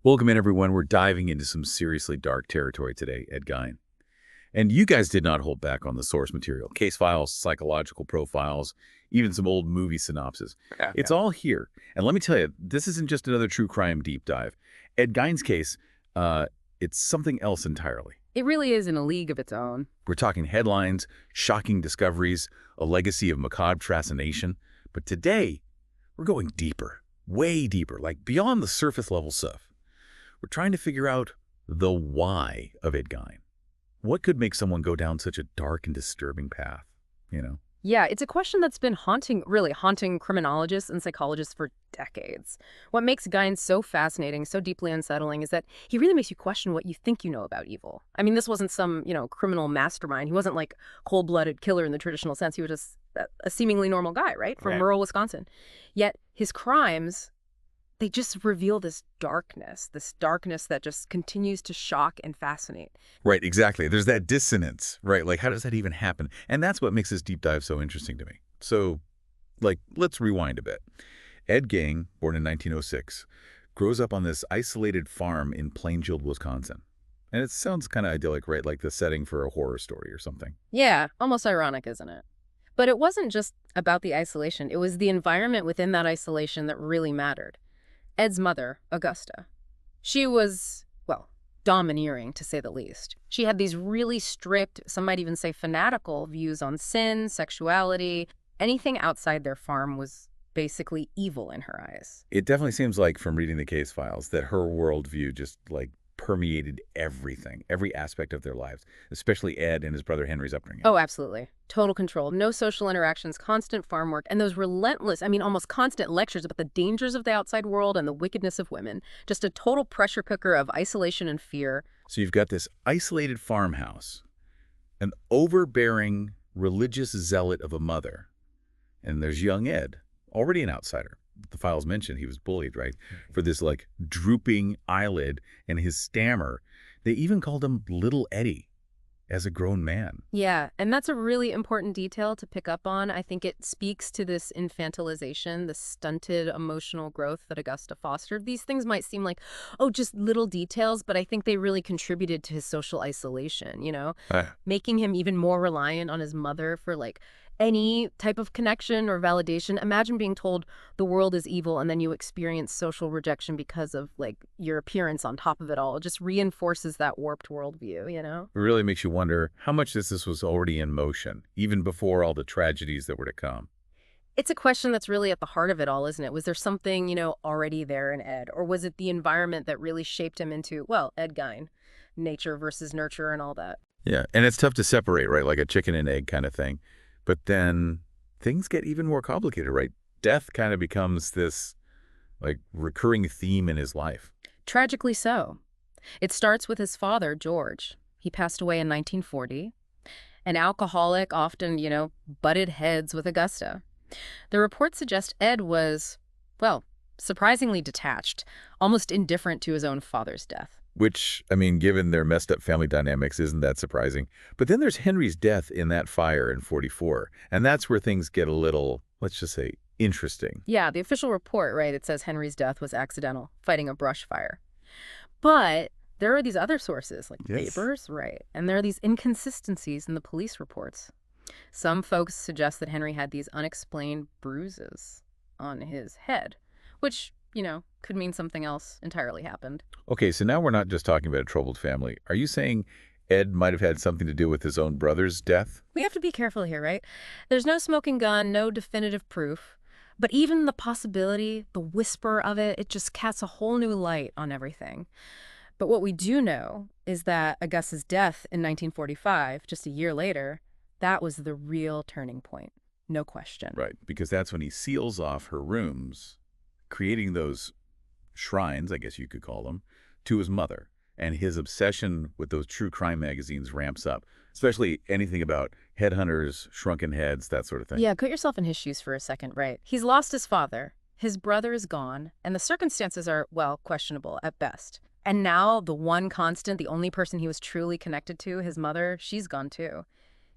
Welcome in, everyone. We're diving into some seriously dark territory today, Ed Gein. And you guys did not hold back on the source material. Case files, psychological profiles, even some old movie synopses. Yeah, It's yeah. all here. And let me tell you, this isn't just another true crime deep dive. Ed Gein's case, it's something else entirely. It really is in a league of its own. We're talking headlines, shocking discoveries, a legacy of macabre fascination. But today, we're going deeper, way deeper, like beyond the surface level stuff. We're trying to figure out the why of Ed Gein. What could make someone go down such a dark and disturbing path, you know? Yeah, it's a question that's been really haunting criminologists and psychologists for decades. What makes Gein so fascinating, so deeply unsettling, is that he really makes you question what you think you know about evil. I mean, this wasn't some, criminal mastermind. He wasn't like cold-blooded killer in the traditional sense. He was just a seemingly normal guy, right? From Right. rural Wisconsin. Yet his crimes, they just reveal this darkness that just continues to shock and fascinate. Right, exactly. There's that dissonance, right? Like, how does that even happen? And that's what makes this deep dive so interesting to me. So, let's rewind a bit. Ed Gein, born in 1906, grows up on this isolated farm in Plainfield, Wisconsin. And it sounds kind of idyllic, right? Like the setting for a horror story or something. Yeah, almost ironic, isn't it? But it wasn't just about the isolation. It was the environment within that isolation that really mattered. Ed's mother, Augusta, she was, well, domineering, to say the least. She had these really strict, some might even say fanatical, views on sin, sexuality. Anything outside their farm was basically evil in her eyes. It definitely seems like, from reading the case files, that her worldview just, permeated everything, every aspect of their lives, especially Ed and his brother Henry's upbringing. Oh, absolutely. Total control. No social interactions, constant farm work, and those relentless, almost constant lectures about the dangers of the outside world and the wickedness of women. Just a total pressure cooker of isolation and fear. So you've got this isolated farmhouse, an overbearing religious zealot of a mother, and there's young Ed, already an outsider. The files mentioned he was bullied, right, for this, drooping eyelid and his stammer. They even called him Little Eddie as a grown man. Yeah, and that's a really important detail to pick up on. I think it speaks to this infantilization, the stunted emotional growth that Augusta fostered. These things might seem like, oh, just little details, but I think they really contributed to his social isolation, making him even more reliant on his mother for any type of connection or validation. Imagine being told the world is evil and then you experience social rejection because of your appearance on top of it all. It just reinforces that warped worldview. It really makes you wonder how much this was already in motion, even before all the tragedies that were to come. It's a question that's really at the heart of it all, isn't it? Was there something, already there in Ed? Or was it the environment that really shaped him into, well, Ed Gein, nature versus nurture and all that? Yeah, and it's tough to separate, right, like a chicken and egg kind of thing. But then things get even more complicated, right? Death kind of becomes this, recurring theme in his life. Tragically so. It starts with his father, George. He passed away in 1940. An alcoholic, often, butted heads with Augusta. The reports suggest Ed was, well, surprisingly detached, almost indifferent to his own father's death. Which, given their messed up family dynamics, isn't that surprising. But then there's Henry's death in that fire in 44. And that's where things get a little, let's just say, interesting. Yeah, the official report, right, it says Henry's death was accidental, fighting a brush fire. But there are these other sources, like Yes. papers, right, and there are these inconsistencies in the police reports. Some folks suggest that Henry had these unexplained bruises on his head, which, could mean something else entirely happened. Okay, so now we're not just talking about a troubled family. Are you saying Ed might have had something to do with his own brother's death? We have to be careful here, right? There's no smoking gun, no definitive proof. But even the possibility, the whisper of it, it just casts a whole new light on everything. But what we do know is that Augusta's death in 1945, just a year later, that was the real turning point. No question. Right, because that's when he seals off her rooms, creating those shrines, I guess you could call them, to his mother. And his obsession with those true crime magazines ramps up, especially anything about headhunters, shrunken heads, that sort of thing. Yeah, put yourself in his shoes for a second, right? He's lost his father, his brother is gone, and the circumstances are, well, questionable at best. And now the one constant, the only person he was truly connected to, his mother, she's gone too.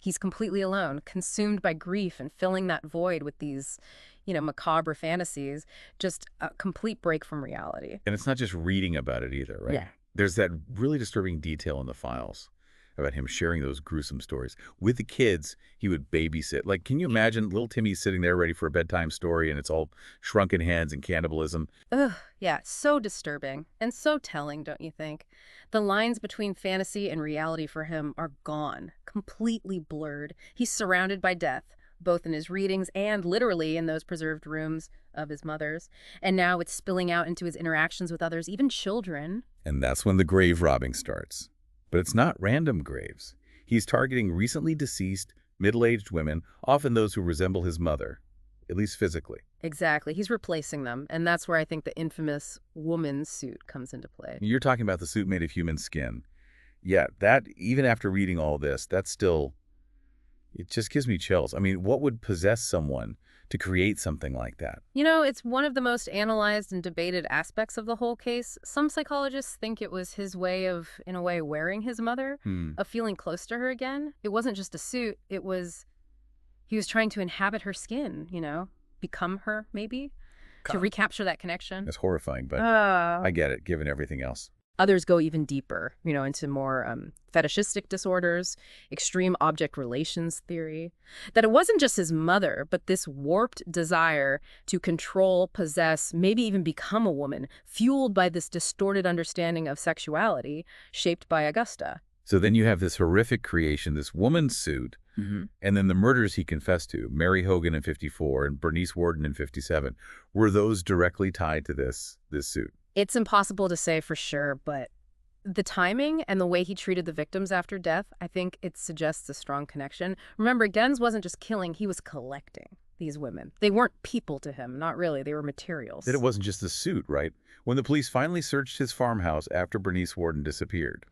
He's completely alone, consumed by grief and filling that void with these, macabre fantasies, just a complete break from reality. And it's not just reading about it either, right? Yeah. There's that really disturbing detail in the files about him sharing those gruesome stories. With the kids, he would babysit. Like, can you imagine little Timmy sitting there ready for a bedtime story and it's all shrunken heads and cannibalism? Ugh, yeah, so disturbing and so telling, don't you think? The lines between fantasy and reality for him are gone, completely blurred. He's surrounded by death, both in his readings and literally in those preserved rooms of his mother's. And now it's spilling out into his interactions with others, even children. And that's when the grave robbing starts. But it's not random graves. He's targeting recently deceased, middle-aged women, often those who resemble his mother, at least physically. Exactly. He's replacing them. And that's where I think the infamous woman suit comes into play. You're talking about the suit made of human skin. Yeah, that, even after reading all this, that's still, it just gives me chills. I mean, what would possess someone to create something like that? It's one of the most analyzed and debated aspects of the whole case. Some psychologists think it was his way of, in a way, wearing his mother, of feeling close to her again. It wasn't just a suit. He was trying to inhabit her skin, become her, maybe, to recapture that connection. It's horrifying, but I get it, given everything else. Others go even deeper, into more fetishistic disorders, extreme object relations theory, that it wasn't just his mother, but this warped desire to control, possess, maybe even become a woman, fueled by this distorted understanding of sexuality shaped by Augusta. So then you have this horrific creation, this woman's suit, and then the murders he confessed to, Mary Hogan in 54 and Bernice Worden in 57, were those directly tied to this suit? It's impossible to say for sure, but the timing and the way he treated the victims after death, I think it suggests a strong connection. Remember, Gens wasn't just killing, he was collecting these women. They weren't people to him, not really. They were materials. That it wasn't just the suit, right? When the police finally searched his farmhouse after Bernice Worden disappeared,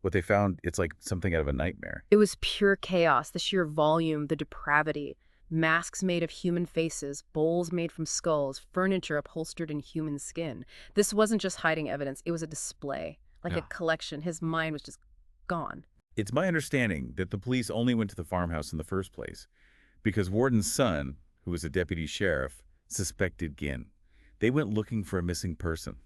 what they found, it's like something out of a nightmare. It was pure chaos, the sheer volume, the depravity. Masks made of human faces, bowls made from skulls, furniture upholstered in human skin. This wasn't just hiding evidence, it was a display, like a collection. His mind was just gone. It's my understanding that the police only went to the farmhouse in the first place because Worden's son, who was a deputy sheriff, suspected Gein. They went looking for a missing person.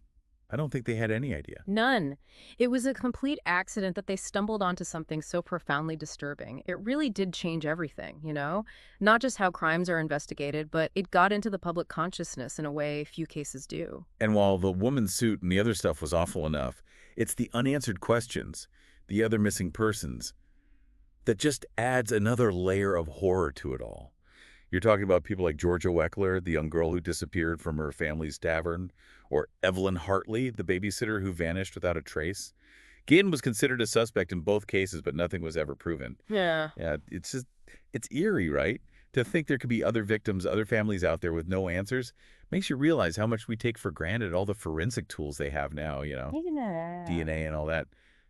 I don't think they had any idea. None. It was a complete accident that they stumbled onto something so profoundly disturbing. It really did change everything, Not just how crimes are investigated, but it got into the public consciousness in a way few cases do. And while the woman's suit and the other stuff was awful enough, it's the unanswered questions, the other missing persons, that just adds another layer of horror to it all. You're talking about people like Georgia Weckler, the young girl who disappeared from her family's tavern, or Evelyn Hartley, the babysitter who vanished without a trace. Gein was considered a suspect in both cases, but nothing was ever proven. Yeah. Yeah, it's eerie, right? To think there could be other victims, other families out there with no answers, makes you realize how much we take for granted all the forensic tools they have now, DNA and all that.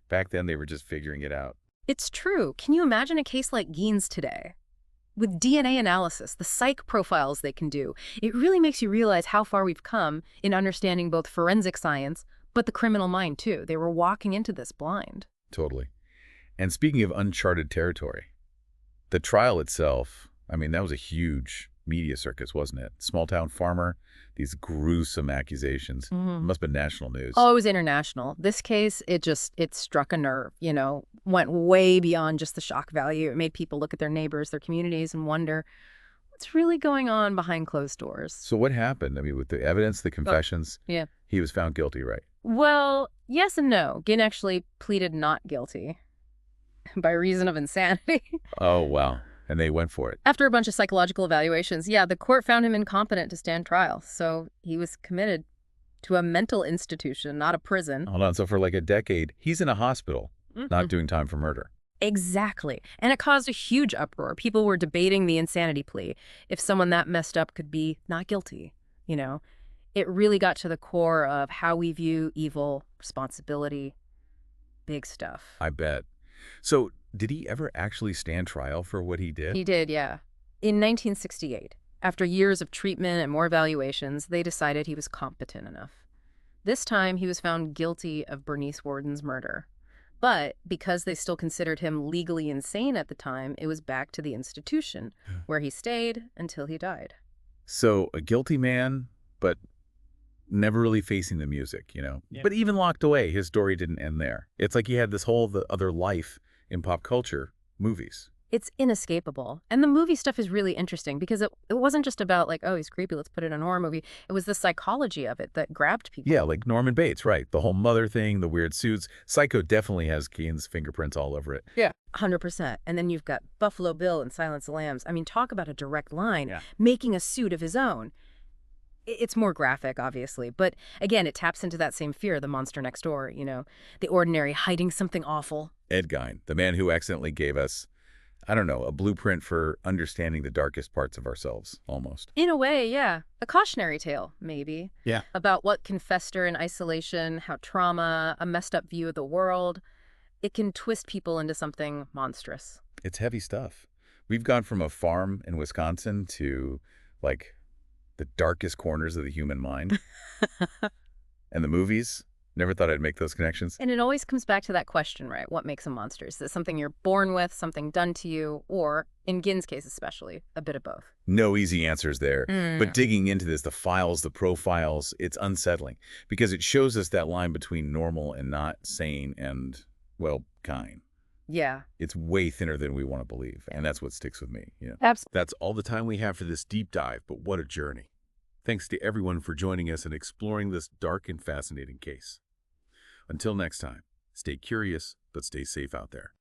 Back then, they were just figuring it out. It's true. Can you imagine a case like Gein's today? With DNA analysis, the psych profiles they can do, it really makes you realize how far we've come in understanding both forensic science, but the criminal mind too. They were walking into this blind. Totally. And speaking of uncharted territory, the trial itself, I mean, that was a huge media circus, wasn't it? Small town farmer, these gruesome accusations. It must have been national news. Oh, it was international. This case, it struck a nerve, went way beyond just the shock value. It made people look at their neighbors, their communities, and wonder what's really going on behind closed doors. So what happened? I mean, with the evidence, the confessions, he was found guilty, right? Well, yes and no. Gein actually pleaded not guilty by reason of insanity. Oh, wow. And they went for it. After a bunch of psychological evaluations, the court found him incompetent to stand trial. So he was committed to a mental institution, not a prison. Hold on. So for like a decade, he's in a hospital, not doing time for murder. Exactly. And it caused a huge uproar. People were debating the insanity plea. If someone that messed up could be not guilty, It really got to the core of how we view evil, responsibility, big stuff. I bet. So did he ever actually stand trial for what he did? He did, yeah. In 1968, after years of treatment and more evaluations, they decided he was competent enough. This time, he was found guilty of Bernice Worden's murder. But because they still considered him legally insane at the time, it was back to the institution, where he stayed until he died. So a guilty man, but never really facing the music, you know? Yeah. But even locked away, his story didn't end there. It's like he had this whole other life in pop culture, movies. It's inescapable. And the movie stuff is really interesting because it wasn't just about like, oh, he's creepy, let's put it in a horror movie. It was the psychology of it that grabbed people. Yeah, like Norman Bates, right. The whole mother thing, the weird suits. Psycho definitely has Gein's fingerprints all over it. Yeah. 100%. And then you've got Buffalo Bill and Silence of the Lambs. I mean, talk about a direct line, Yeah. making a suit of his own. It's more graphic, obviously, but again, it taps into that same fear, the monster next door, you know, the ordinary hiding something awful. Ed Gein, the man who accidentally gave us, I don't know, a blueprint for understanding the darkest parts of ourselves, almost. In a way, yeah. A cautionary tale, maybe. Yeah. About what can fester in isolation, how trauma, a messed up view of the world, it can twist people into something monstrous. It's heavy stuff. We've gone from a farm in Wisconsin to, like, the darkest corners of the human mind. And the movies, never thought I'd make those connections. And it always comes back to that question, right? What makes a monster? Is it something you're born with, something done to you, or, in Gein's case especially, a bit of both? No easy answers there. But digging into this, the files, the profiles, it's unsettling because it shows us that line between normal and not sane and, well, kind. Yeah. It's way thinner than we want to believe, and that's what sticks with me. Yeah. Absolutely. That's all the time we have for this deep dive, but what a journey. Thanks to everyone for joining us and exploring this dark and fascinating case. Until next time, stay curious, but stay safe out there.